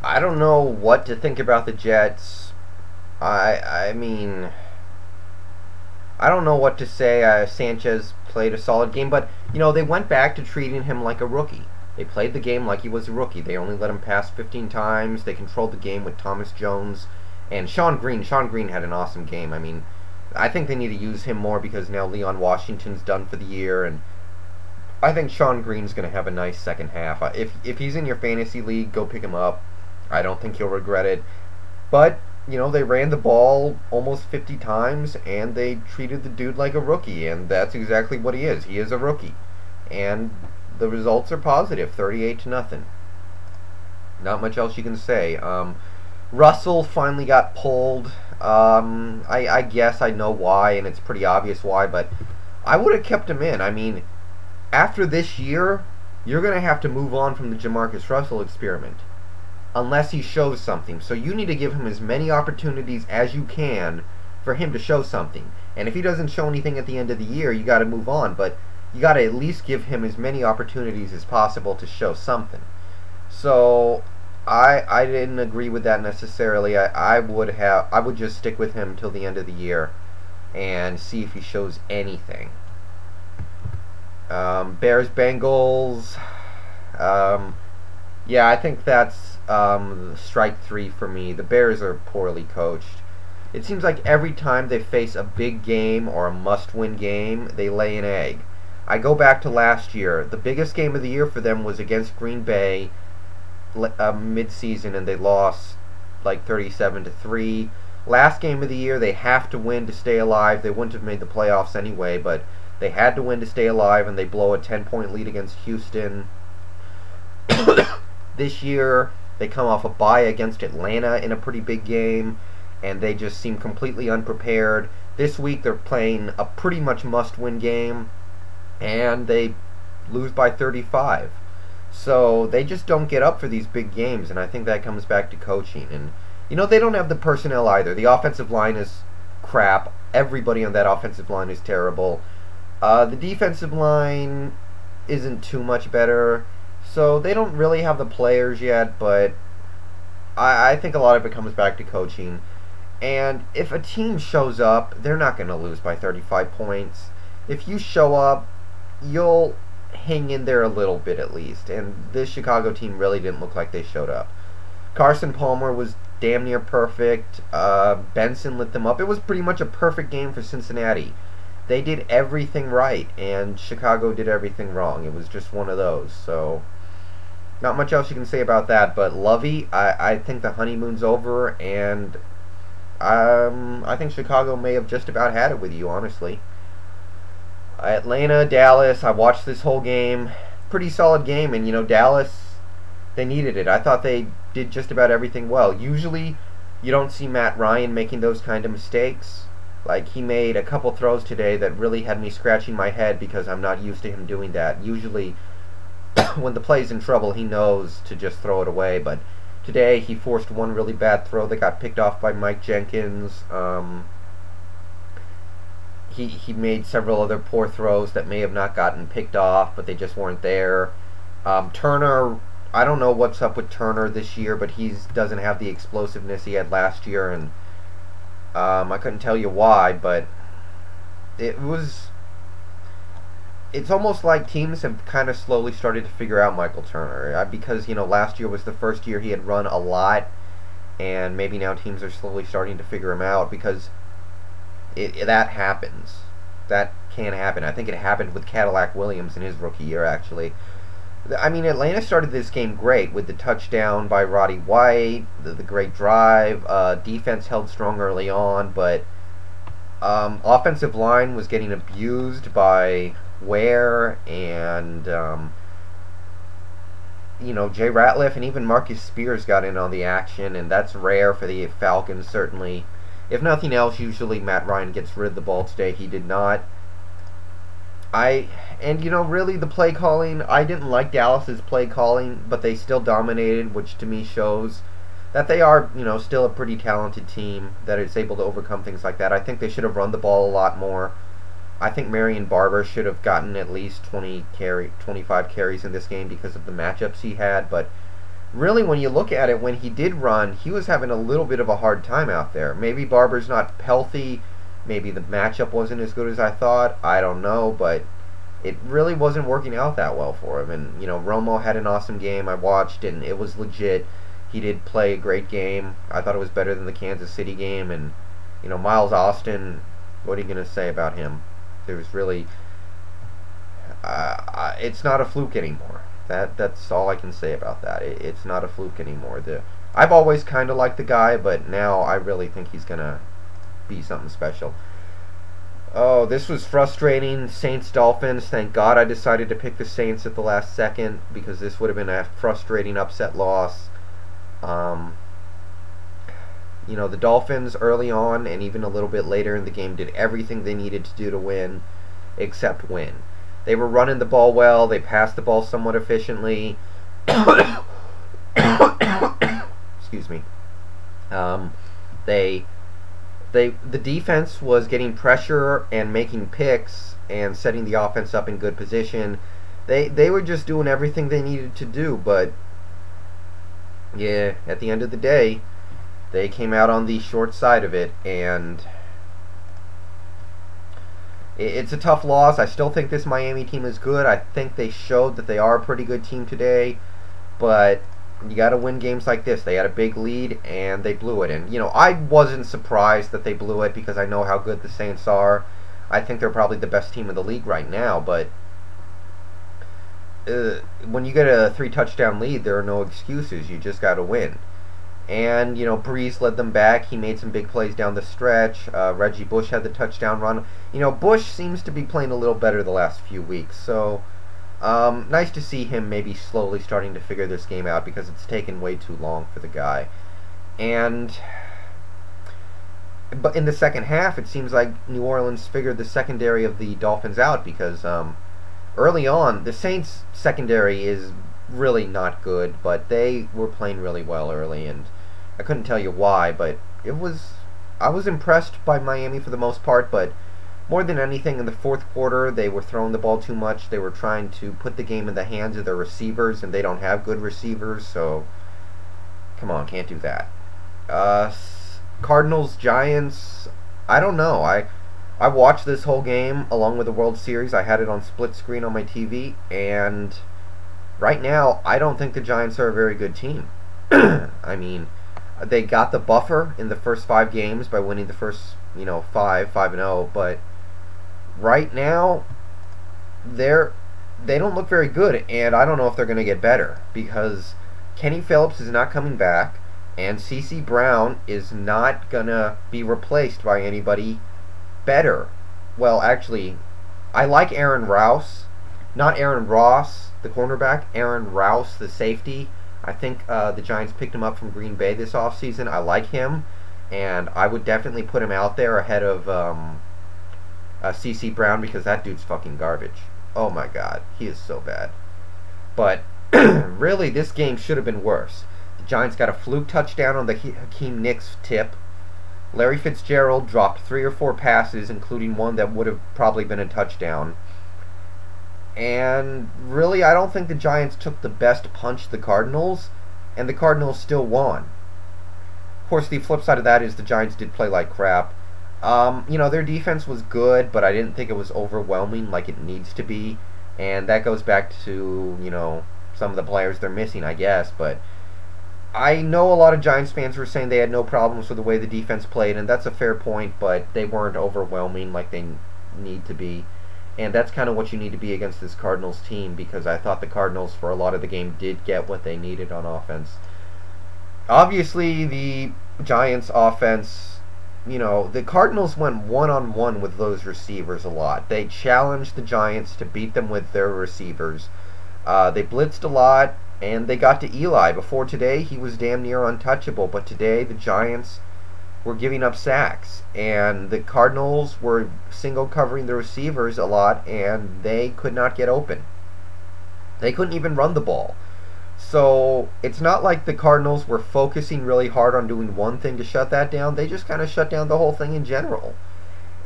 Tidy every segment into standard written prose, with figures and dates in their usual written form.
I don't know what to think about the Jets. I mean, I don't know what to say. Sanchez played a solid game, but they went back to treating him like a rookie. They played the game like he was a rookie. They only let him pass 15 times. They controlled the game with Thomas Jones and Sean Green. Sean Green had an awesome game. I mean, I think they need to use him more because now Leon Washington's done for the year, and I think Sean Green's going to have a nice second half. If he's in your fantasy league, go pick him up. I don't think he'll regret it. But they ran the ball almost 50 times, and they treated the dude like a rookie, and that's exactly what he is. He is a rookie, and the results are positive, 38 to nothing. Not much else you can say. Russell finally got pulled. I guess I know why, and it's pretty obvious why, but I would have kept him in. I mean, after this year, you're going to have to move on from the Jamarcus Russell experiment unless he shows something. So you need to give him as many opportunities as you can for him to show something. And if he doesn't show anything at the end of the year, you got to move on. But you got to at least give him as many opportunities as possible to show something. So I didn't agree with that necessarily. I would just stick with him till the end of the year and see if he shows anything. Bears Bengals. Yeah, I think that's strike three for me. The Bears are poorly coached. It seems like every time they face a big game or a must-win game, they lay an egg. I go back to last year. The biggest game of the year for them was against Green Bay mid-season, and they lost like 37-3. Last game of the year, they have to win to stay alive. They wouldn't have made the playoffs anyway, but they had to win to stay alive, and they blow a 10-point lead against Houston. This year, they come off a bye against Atlanta in a pretty big game, and they just seem completely unprepared. This week, they're playing a pretty much must-win game, and they lose by 35. So they just don't get up for these big games, and I think that comes back to coaching. And, they don't have the personnel either. The offensive line is crap. Everybody on that offensive line is terrible. The defensive line isn't too much better. So they don't really have the players yet, but I think a lot of it comes back to coaching. And if a team shows up, they're not going to lose by 35 points. If you show up, you'll hang in there a little bit at least. And this Chicago team really didn't look like they showed up. Carson Palmer was damn near perfect. Benson lit them up. It was pretty much a perfect game for Cincinnati. They did everything right, and Chicago did everything wrong. It was just one of those. So not much else you can say about that, but Lovey, I think the honeymoon's over, and I think Chicago may have just about had it with you, honestly. Atlanta, Dallas, I watched this whole game. Pretty solid game, and Dallas, they needed it. I thought they did just about everything well. Usually, you don't see Matt Ryan making those kind of mistakes. Like, he made a couple throws today that really had me scratching my head because I'm not used to him doing that. Usually, when the play's in trouble, he knows to just throw it away. But today, he forced one really bad throw that got picked off by Mike Jenkins. He made several other poor throws that may have not gotten picked off, but they just weren't there. Turner, I don't know what's up with Turner this year, but he doesn't have the explosiveness he had last year, and I couldn't tell you why, but it's almost like teams have kind of slowly started to figure out Michael Turner, because last year was the first year he had run a lot, and maybe now teams are slowly starting to figure him out, because that happens. That can happen. I think it happened with Cadillac Williams in his rookie year, actually. I mean, Atlanta started this game great with the touchdown by Roddy White, the great drive. Defense held strong early on, but offensive line was getting abused by Ware and Jay Ratliff, and even Marcus Spears got in on the action, and that's rare for the Falcons, certainly. If nothing else, usually Matt Ryan gets rid of the ball today. He did not. Really the play calling, I didn't like Dallas's play calling, but they still dominated, which to me shows that they are, still a pretty talented team that is able to overcome things like that. I think they should have run the ball a lot more. I think Marion Barber should have gotten at least 25 carries in this game because of the matchups he had, but really, when you look at it, when he did run, he was having a little bit of a hard time out there. Maybe Barber's not healthy. Maybe the matchup wasn't as good as I thought. I don't know, but it really wasn't working out that well for him. And, Romo had an awesome game. I watched, and it was legit. He did play a great game. I thought it was better than the Kansas City game. And, Miles Austin, what are you going to say about him? There's really... it's not a fluke anymore. That's all I can say about that. It's not a fluke anymore. I've always kind of liked the guy, but now I really think he's going to be something special. Oh, this was frustrating. Saints-Dolphins. Thank God I decided to pick the Saints at the last second, because this would have been a frustrating upset loss. The Dolphins early on and even a little bit later in the game did everything they needed to do to win, except win. They were running the ball well. They passed the ball somewhat efficiently. Excuse me. The defense was getting pressure and making picks and setting the offense up in good position. They were just doing everything they needed to do, but yeah, at the end of the day, they came out on the short side of it, and it's a tough loss. I still think this Miami team is good. I think they showed that they are a pretty good team today, but you got to win games like this. They had a big lead, and they blew it. And, I wasn't surprised that they blew it because I know how good the Saints are. I think they're probably the best team in the league right now, but when you get a 3-touchdown lead, there are no excuses. You just got to win. And, Breeze led them back. He made some big plays down the stretch. Reggie Bush had the touchdown run. Bush seems to be playing a little better the last few weeks, so... nice to see him maybe slowly starting to figure this game out, because it's taken way too long for the guy. But in the second half, it seems like New Orleans figured the secondary of the Dolphins out, because early on, the Saints' secondary is really not good, but they were playing really well early, and I couldn't tell you why, but I was impressed by Miami for the most part, but more than anything, in the fourth quarter, they were throwing the ball too much. They were trying to put the game in the hands of their receivers, and they don't have good receivers, so come on, can't do that. Cardinals, Giants, I don't know. I watched this whole game along with the World Series. I had it on split screen on my TV, and right now, I don't think the Giants are a very good team. I mean, they got the buffer in the first 5 games by winning the first, 5-0, but right now, they don't look very good, and I don't know if they're going to get better, because Kenny Phillips is not coming back, and C.C. Brown is not going to be replaced by anybody better. Well, actually, I like Aaron Rouse, not Aaron Ross, the cornerback, Aaron Rouse, the safety. I think the Giants picked him up from Green Bay this offseason. I like him, and I would definitely put him out there ahead of C.C. Brown, because that dude's fucking garbage. Oh my god, he is so bad. But really, this game should have been worse. The Giants got a fluke touchdown on the Hakeem Nicks tip. Larry Fitzgerald dropped 3 or 4 passes, including one that would have probably been a touchdown. And really, I don't think the Giants took the best punch to the Cardinals, and the Cardinals still won. Of course, the flip side of that is the Giants did play like crap. Their defense was good, but I didn't think it was overwhelming like it needs to be. And that goes back to, some of the players they're missing, I guess. But I know a lot of Giants fans were saying they had no problems with the way the defense played, and that's a fair point, but they weren't overwhelming like they need to be. And that's kind of what you need to be against this Cardinals team, because I thought the Cardinals, for a lot of the game, did get what they needed on offense. Obviously, the Giants' offense, the Cardinals went one-on-one with those receivers a lot. They challenged the Giants to beat them with their receivers. They blitzed a lot, and they got to Eli. Before today, he was damn near untouchable, but today the Giants were giving up sacks, and the Cardinals were single covering the receivers a lot, and they could not get open. They couldn't even run the ball. So it's not like the Cardinals were focusing really hard on doing one thing to shut that down. They just kind of shut down the whole thing in general.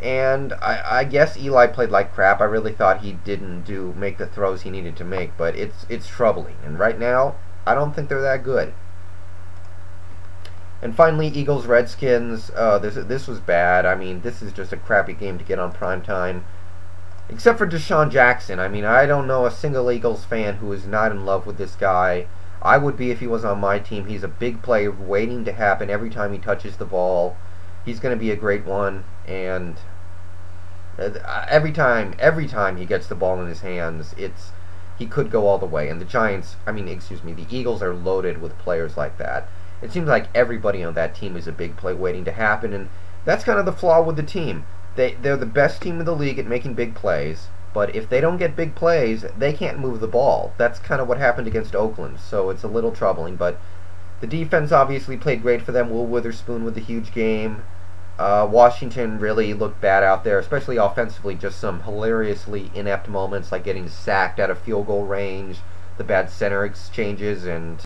And I guess Eli played like crap. I really thought he didn't make the throws he needed to make, but it's troubling. And right now, I don't think they're that good. And finally, Eagles-Redskins. This was bad. I mean, this is just a crappy game to get on primetime. Except for Deshaun Jackson. I mean, I don't know a single Eagles fan who is not in love with this guy. I would be if he was on my team. He's a big play waiting to happen every time he touches the ball. He's going to be a great one. And every time he gets the ball in his hands, he could go all the way. And the Eagles are loaded with players like that. It seems like everybody on that team is a big play waiting to happen, and that's kind of the flaw with the team. They're the best team in the league at making big plays, but if they don't get big plays, they can't move the ball. That's kind of what happened against Oakland, so it's a little troubling, but the defense obviously played great for them. Will Witherspoon with a huge game. Washington really looked bad out there, especially offensively. Just some hilariously inept moments, like getting sacked out of field goal range, the bad center exchanges, and